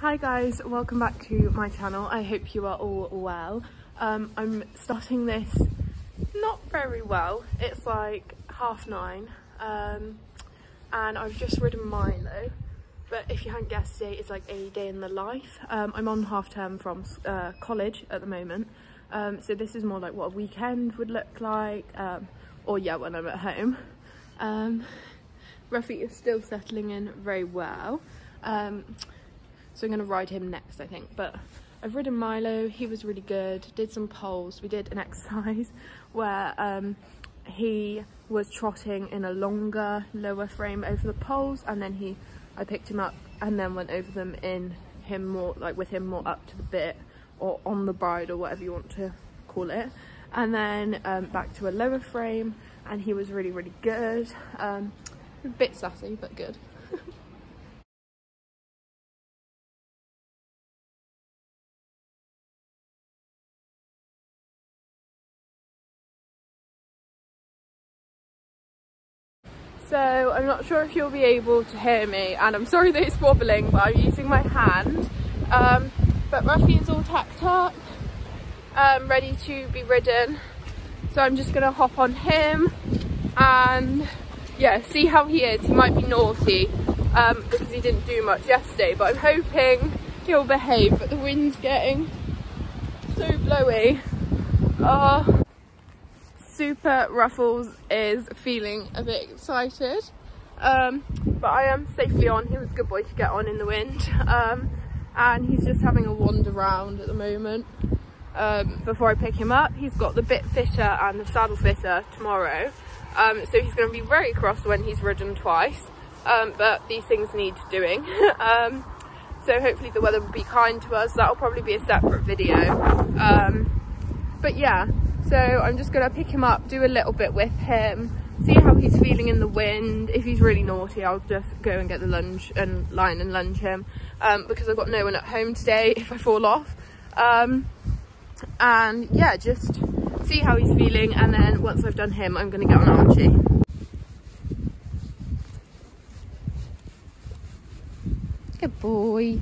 Hi guys, welcome back to my channel. I hope you are all well. I'm starting this not very well. It's like 9:30 and I've just ridden Milo, but if you hadn't guessed, today it's like a day in the life. I'm on half term from college at the moment, so this is more like what a weekend would look like, or yeah, when I'm at home. Ruffy is still settling in very well. So I'm going to ride him next, I think. But I've ridden Milo, he was really good, did some poles. We did an exercise where he was trotting in a longer, lower frame over the poles, and then I picked him up and then went over them with him more up to the bit, or on the bride, or whatever you want to call it. And then back to a lower frame, and he was really, really good. A bit sassy, but good. So I'm not sure if you'll be able to hear me, and I'm sorry that it's wobbling, but I'm using my hand. But Ruffy is all tacked up, ready to be ridden. So I'm just gonna hop on him and yeah, see how he is. He might be naughty because he didn't do much yesterday, but I'm hoping he'll behave. But the wind's getting so blowy. Super Ruffles is feeling a bit excited, but I am safely on. He was a good boy to get on in the wind, and he's just having a wander around at the moment before I pick him up. He's got the bit fitter and the saddle fitter tomorrow, so he's going to be very cross when he's ridden twice, but these things need doing. So hopefully the weather will be kind to us. That'll probably be a separate video, but yeah. So I'm just going to pick him up, do a little bit with him, see how he's feeling in the wind. If he's really naughty, I'll just go and get the lunge and line and lunge him, because I've got no one at home today if I fall off. And yeah, just see how he's feeling, and then once I've done him, I'm going to get on Archie. Good boy.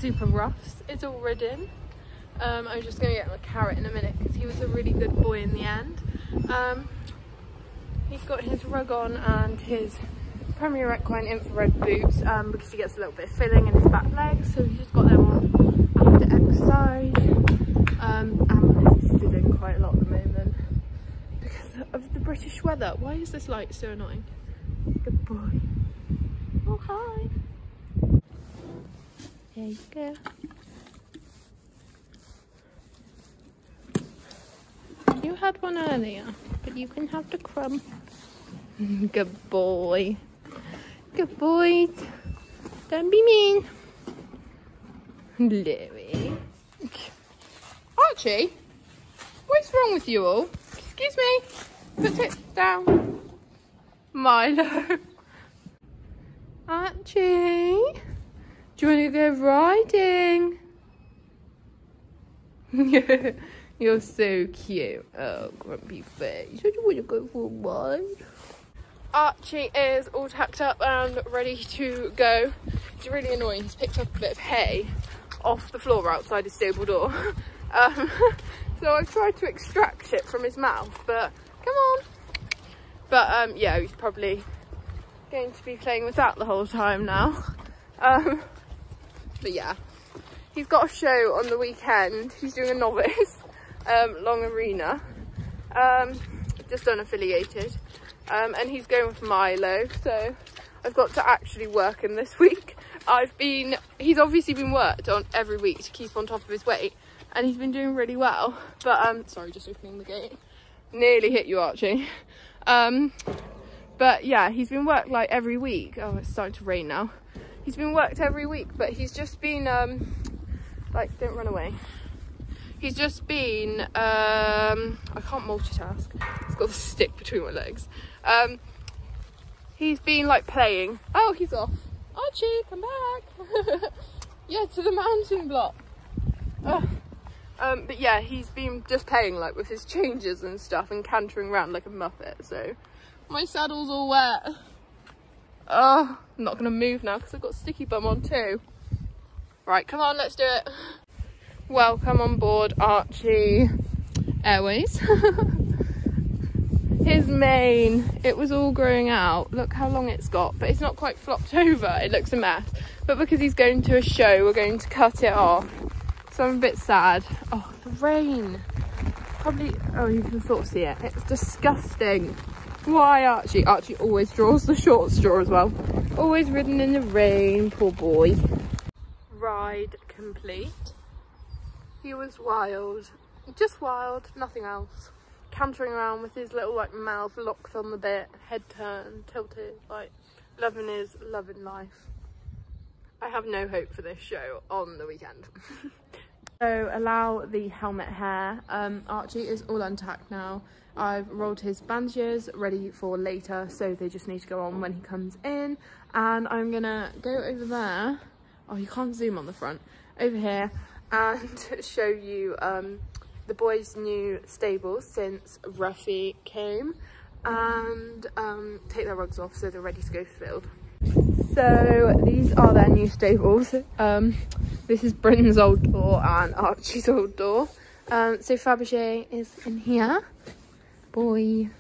Super Ruffs is all ridden. I'm just going to get him a carrot in a minute because he was a really good boy in the end. He's got his rug on and his Premier Equine infrared boots because he gets a little bit of filling in his back legs, so he's just got them on after exercise, and because he's stood in quite a lot at the moment because of the British weather. Why is this light so annoying? Good boy. Oh, hi. There you go. You had one earlier, but you can have the crumb. Good boy. Good boy. Don't be mean. Louie. Archie, what's wrong with you all? Excuse me. Put it down. Milo. Archie. Do you want to go riding? You're so cute. Oh, grumpy face. Do you want to go for a ride? Archie is all tacked up and ready to go. It's really annoying. He's picked up a bit of hay off the floor outside his stable door. So I've tried to extract it from his mouth, but come on. But yeah, he's probably going to be playing with that the whole time now. But yeah, he's got a show on the weekend. He's doing a novice, long arena, just unaffiliated, and he's going with Milo, so I've got to actually work him this week. He's obviously been worked on every week to keep on top of his weight, and he's been doing really well, but sorry, just opening the gate. Nearly hit you, Archie. But yeah, he's been worked like every week. Oh, it's starting to rain now. He's been worked every week, but he's just been, like, don't run away. He's just been, I can't multitask. It's got the stick between my legs. he's been like playing. Oh, he's off. Archie, come back. Yeah, to the mountain block. But yeah, he's been just playing like with his changes and stuff and cantering around like a muppet. So my saddle's all wet. I'm not gonna move now because I've got sticky bum on too. Right, come on, let's do it. Welcome on board Archie Airways. His mane, it was all growing out. Look how long it's got, but it's not quite flopped over. It looks a mess. But because he's going to a show, we're going to cut it off. So I'm a bit sad. Oh, the rain. Probably, oh, you can sort of see it. It's disgusting. Why Archie? Archie always draws the short straw as well. Always ridden in the rain, poor boy. Ride complete. He was wild. Just wild, nothing else. Cantering around with his little like mouth locked on the bit, head turned, tilted, like loving life. I have no hope for this show on the weekend. So allow the helmet hair. Archie is all untacked now. I've rolled his bandages ready for later, so they just need to go on when he comes in. And I'm gonna go over there. Oh, you can't zoom on the front. Over here and show you the boys' new stables since Ruffy came, and take their rugs off so they're ready to go field. So these are their new stables. This is Britain's old door and Archie's old door. So Fabergé is in here, boy,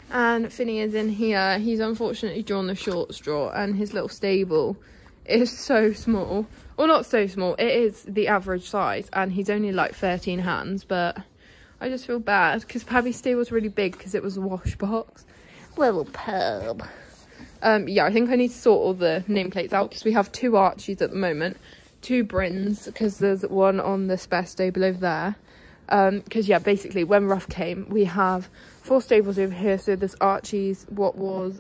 and Finny is in here. He's unfortunately drawn the short straw and his little stable is so small. Well, not so small, it is the average size and he's only like 13 hands, but I just feel bad because Pabby's stable's really big because it was a wash box. Little pub. Yeah, I think I need to sort all the nameplates out because we have 2 Archies at the moment, 2 Brins because there's one on the spare stable over there. Because yeah, basically when Ruff came, we have 4 stables over here. So there's Archies, what was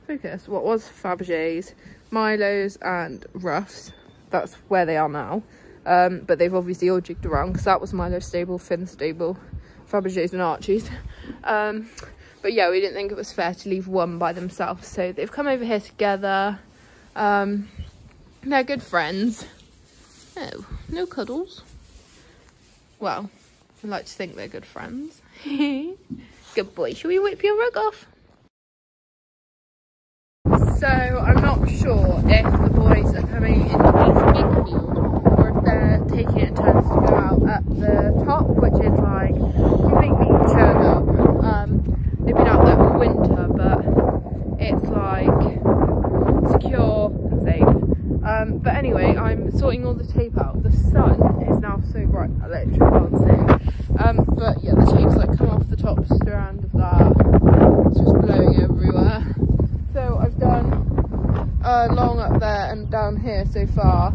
Fabergé's, Milo's and Ruff's. That's where they are now. But they've obviously all jigged around because that was Milo's stable, Finn's stable, Fabergé's and Archie's. But yeah, we didn't think it was fair to leave one by themselves, so they've come over here together. They're good friends. Oh, no cuddles. Well, I like to think they're good friends. Good boy. Shall we whip your rug off? So I'm not sure if the boys are coming into this big field or if they're taking it in turns to go out at the top, which is like completely churned up. They've been out there all winter, but it's like secure and safe. But anyway, I'm sorting all the tape out. The sun is now so bright I literally can't see. But yeah, the tape's like come off the top strand of that. It's just blowing everywhere. So I've done long up there and down here so far.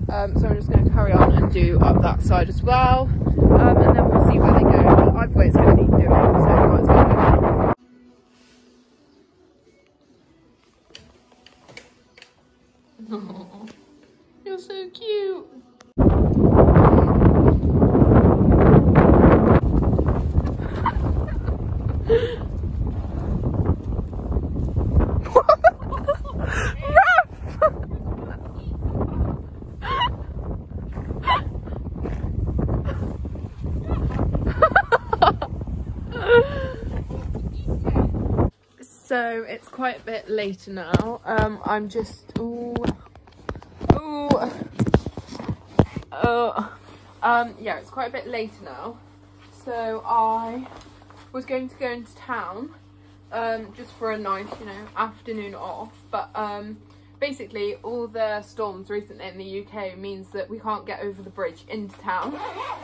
So I'm just going to carry on and do up that side as well. And then we'll see where they go. But either way it's going to need doing, so I might as well do it. Aww, you're so cute. So it's quite a bit later now. I'm just yeah, it's quite a bit later now. So I was going to go into town just for a nice, you know, afternoon off. But basically all the storms recently in the UK means that we can't get over the bridge into town.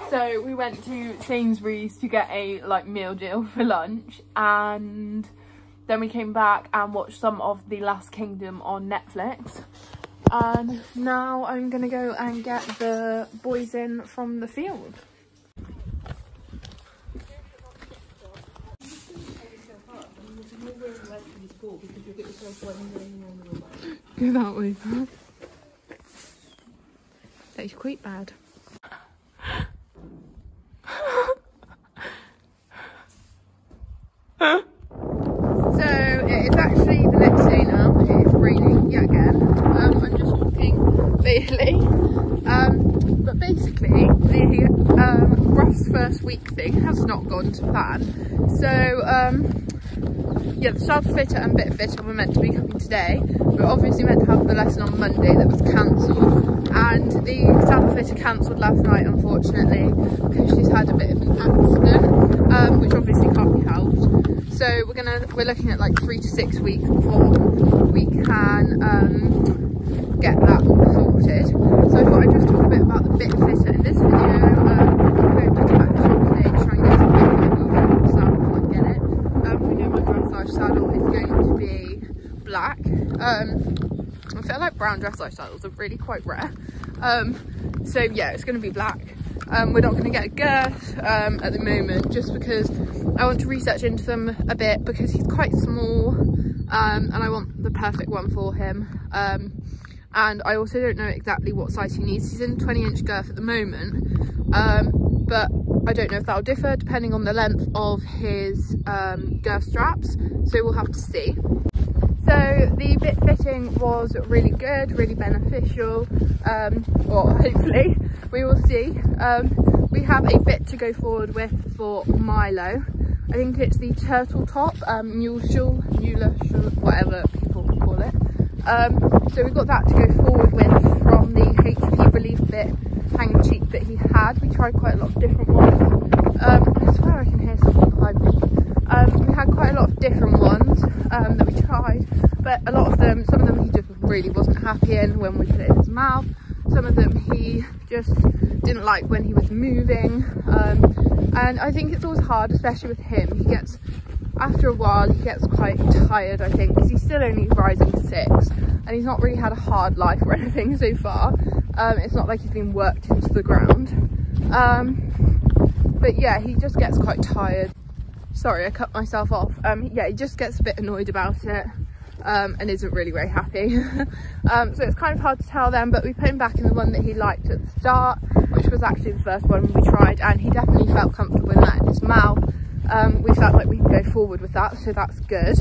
So we went to Sainsbury's to get a like meal deal for lunch, and then we came back and watched some of The Last Kingdom on Netflix. And now I'm gonna go and get the boys in from the field. Go that way. That's quite bad. So it is actually the really. But basically the Ruff's first week thing has not gone to plan. So yeah, the saddle fitter and bit fitter were meant to be coming today. We were obviously meant to have the lesson on Monday that was cancelled, and the saddle fitter cancelled last night unfortunately because she's had a bit of an accident, which obviously can't be helped. So we're looking at like 3 to 6 weeks before we can get that all sorted. So I thought I'd just talk a bit about the bit fitter in this video. I'm going to Tack today to try and get some bits of the saddle and get it. We know my dressage saddle is going to be black. I feel like brown dressage saddles are really quite rare. So yeah, it's going to be black. We're not going to get a girth at the moment, just because I want to research into them a bit, because he's quite small and I want the perfect one for him. And I also don't know exactly what size he needs. He's in 20-inch girth at the moment, but I don't know if that'll differ depending on the length of his girth straps, so we'll have to see. So the bit fitting was really good, really beneficial, or hopefully, we will see. We have a bit to go forward with for Milo. I think it's the turtle top, mule, whatever people call it. So we've got that to go forward with from the HP relief bit hang cheek that he had. We tried quite a lot of different ones. I swear I can hear something behind me. We had quite a lot of different ones that we tried, but a lot of them, some of them he just really wasn't happy in when we put it in his mouth. Some of them he just didn't like when he was moving. And I think it's always hard, especially with him. He gets, after a while, he gets quite tired, I think, because he's still only rising 6 and he's not really had a hard life or anything so far. It's not like he's been worked into the ground. But yeah, he just gets quite tired. Sorry, I cut myself off. Yeah, he just gets a bit annoyed about it and isn't really very happy. So it's kind of hard to tell then, but we put him back in the one that he liked at the start, which was actually the first one we tried, and he definitely felt comfortable in that in his mouth. We felt like we can go forward with that, so that's good.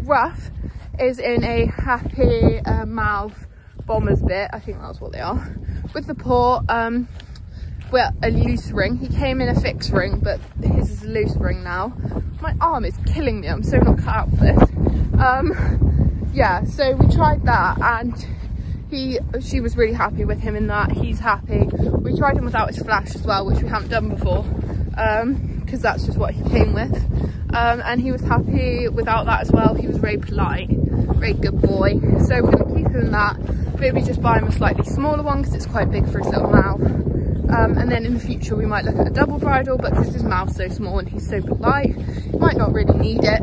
Ruff is in a happy mouth bomber's bit, I think that's what they are, with the paw. Well, a loose ring. He came in a fixed ring, but his is a loose ring now. My arm is killing me, I'm so not cut out for this. Yeah, so we tried that, and she was really happy with him in that. He's happy. We tried him without his flash as well, which we haven't done before, because that's just what he came with. And he was happy without that as well. He was very polite, very good boy. So we're going to keep him in that, maybe just buy him a slightly smaller one because it's quite big for his little mouth. And then in the future we might look at a double bridle, but because his mouth's so small and he's so polite, he might not really need it.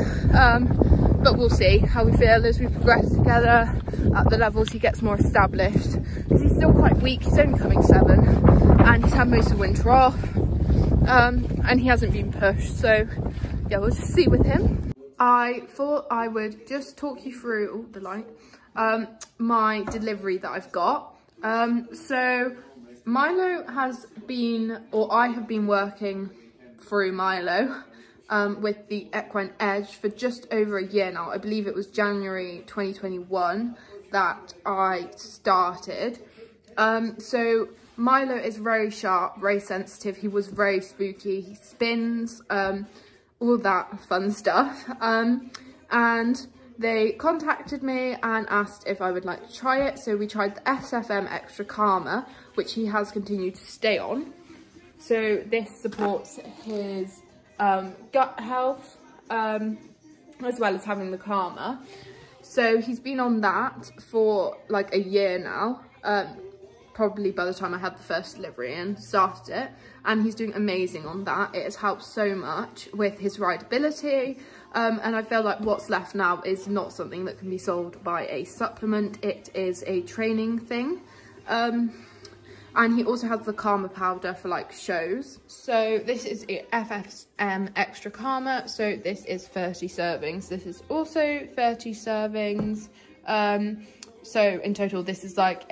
But we'll see how we feel as we progress together at the levels he gets more established, because he's still quite weak. He's only coming 7 and he's had most of winter off, and he hasn't been pushed, so yeah, we'll just see with him. I thought I would just talk you through my delivery that I've got. So Milo has been, or I have been working through Milo with the Equine Edge for just over a year now. I believe it was January 2021 that I started. So Milo is very sharp, very sensitive. He was very spooky. He spins, all that fun stuff. And they contacted me and asked if I would like to try it. So we tried the SFM Extra Calmer, which he has continued to stay on. So this supports his gut health, as well as having the calmer. So he's been on that for like a year now, probably by the time I had the first delivery and started it, and he's doing amazing on that. It has helped so much with his rideability, and I feel like what's left now is not something that can be sold by a supplement. It is a training thing. And he also has the calmer powder for like shows. So this is a FFM Extra Calmer. So this is 30 servings. This is also 30 servings. So in total, this is like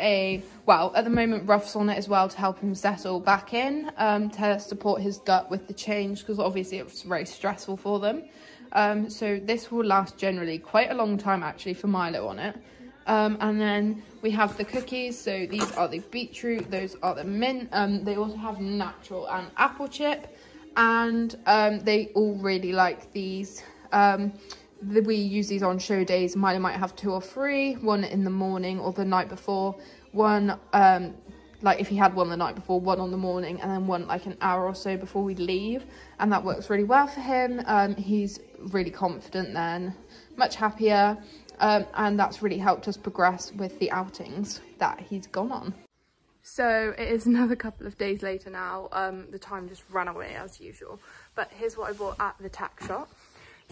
well, at the moment, Ruff's on it as well to help him settle back in, to support his gut with the change, because obviously it was very stressful for them. So this will last generally quite a long time actually for Milo on it. And then we have the cookies. So these are the beetroot, those are the mint. They also have natural and apple chip, and they all really like these. We use these on show days. Miley might have 2 or 3, one in the morning or the night before, one like if he had one the night before, one on the morning, and then one like an hour or so before we leave, and that works really well for him. He's really confident then, much happier, and that's really helped us progress with the outings that he's gone on. So it is another couple of days later now. The time just ran away as usual, but here's what I bought at the Tack shop.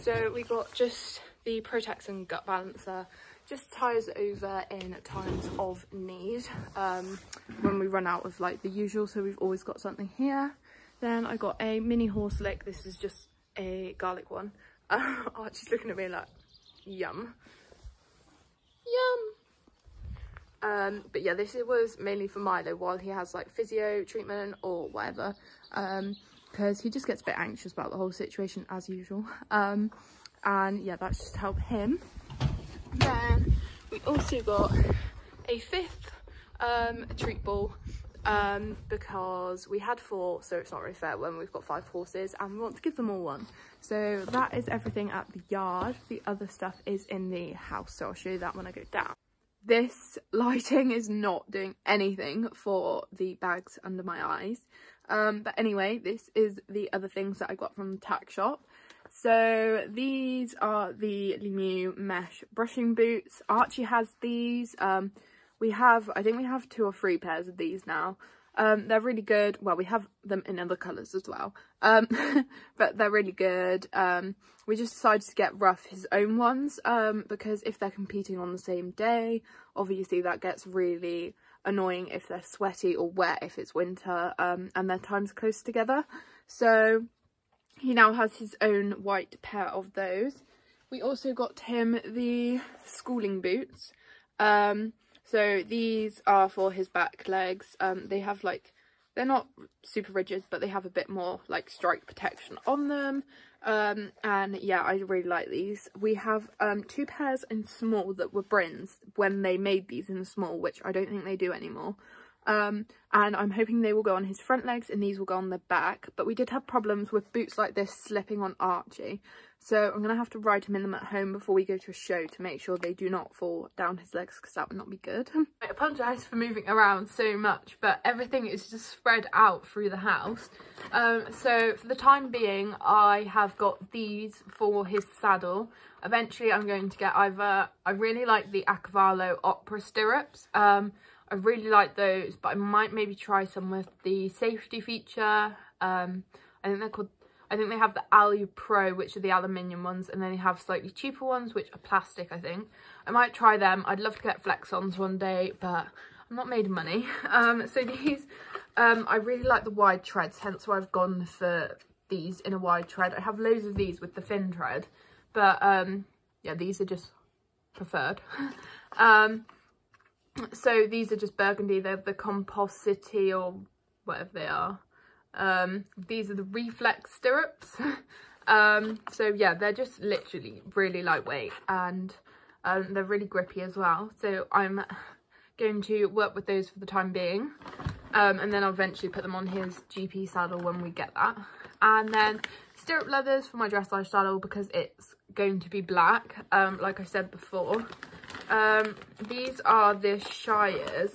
So we got just the Protection gut balancer, just ties over in times of need, when we run out of like the usual, so we've always got something here. Then I got a mini horse lick. This is just a garlic one. Archie's looking at me like, yum. Yum. But yeah, this was mainly for Milo while he has like physio treatment or whatever, because he just gets a bit anxious about the whole situation as usual. And yeah, that's just to help him. Then we also got a 5th treat ball, because we had 4, so it's not really fair when we've got 5 horses and we want to give them all one. So that is everything at the yard. The other stuff is in the house, so I'll show you that when I go down. This lighting is not doing anything for the bags under my eyes, but anyway, this is the other things that I got from the Tack shop. So these are the Lemieux mesh brushing boots. Archie has these. I think we have 2 or 3 pairs of these now. They're really good. Well, we have them in other colours as well, but they're really good. We just decided to get Ruff his own ones, because if they're competing on the same day, obviously that gets really annoying if they're sweaty or wet if it's winter, and their time's close together. So he now has his own white pair of those. We also got him the schooling boots. So these are for his back legs. They have like, they're not super rigid, but they have a bit more like strike protection on them. And yeah, I really like these. We have 2 pairs in small that were Brins when they made these in the small, which I don't think they do anymore. And I'm hoping they will go on his front legs and these will go on the back, but we did have problems with boots like this slipping on Archie, so I'm gonna have to ride him in them at home before we go to a show to make sure they do not fall down his legs, because that would not be good. I apologise for moving around so much, but everything is just spread out through the house. So for the time being, I have got these for his saddle. Eventually I'm going to get either, I really like the Cavallo Opera stirrups. I really like those, but I might maybe try some with the safety feature. I think they're called, I think they have the Alu Pro, which are the aluminium ones, and then they have slightly cheaper ones, which are plastic, I think. I might try them. I'd love to get Flex-ons one day, but I'm not made of money. So these, I really like the wide treads, hence why I've gone for these in a wide tread. I have loads of these with the thin tread, but yeah, these are just preferred. So these are just burgundy. They're the Composite or whatever they are. These are the Reflex stirrups. So yeah, they're just literally really lightweight, and they're really grippy as well. So I'm going to work with those for the time being, and then I'll eventually put them on his GP saddle when we get that. And then stirrup leathers for my dressage saddle, because it's going to be black, like I said before. These are the Shires.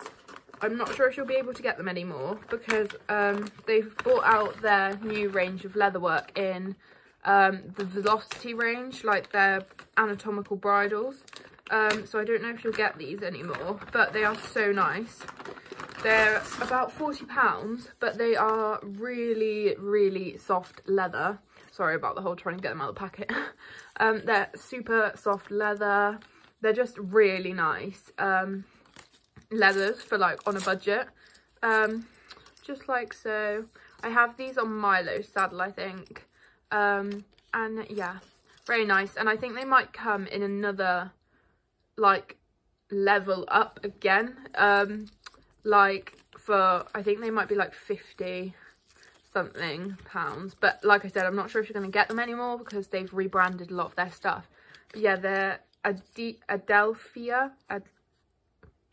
I'm not sure if you'll be able to get them anymore, because they've brought out their new range of leatherwork in the Velocity range, like their anatomical bridles. So I don't know if you'll get these anymore, but they are so nice. They're about £40, but they are really, really soft leather. Sorry about the whole trying to get them out of the packet. They're super soft leather. They're just really nice leathers for like on a budget, just like so. I have these on Milo's saddle, I think, and yeah, very nice. And I think they might come in another like level up again, like for, I think they might be like 50 something pounds, but like I said, I'm not sure if you're going to get them anymore because they've rebranded a lot of their stuff. But yeah, they're Adelphia,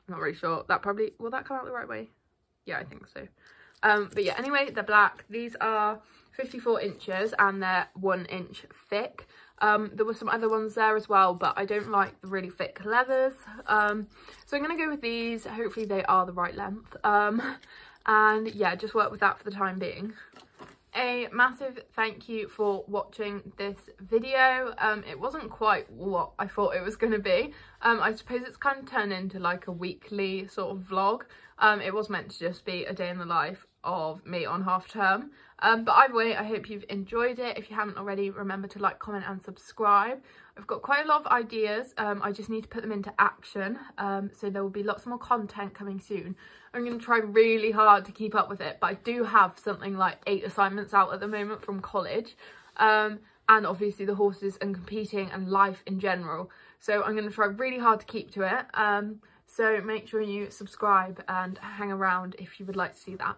not really sure. That probably, will that come out the right way? Yeah, I think so. But yeah, anyway, they're black. These are 54 inches and they're 1 inch thick. There were some other ones there as well, but I don't like the really thick leathers. So I'm going to go with these. Hopefully they are the right length. And yeah, just work with that for the time being. A massive thank you for watching this video. It wasn't quite what I thought it was going to be. I suppose it's kind of turned into like a weekly sort of vlog. It was meant to just be a day in the life of me on half term. But either way, I hope you've enjoyed it. If you haven't already, remember to like, comment and subscribe. I've got quite a lot of ideas. I just need to put them into action. So there will be lots more content coming soon. I'm going to try really hard to keep up with it, but I do have something like 8 assignments out at the moment from college. And obviously the horses and competing and life in general. So I'm going to try really hard to keep to it. So make sure you subscribe and hang around if you would like to see that.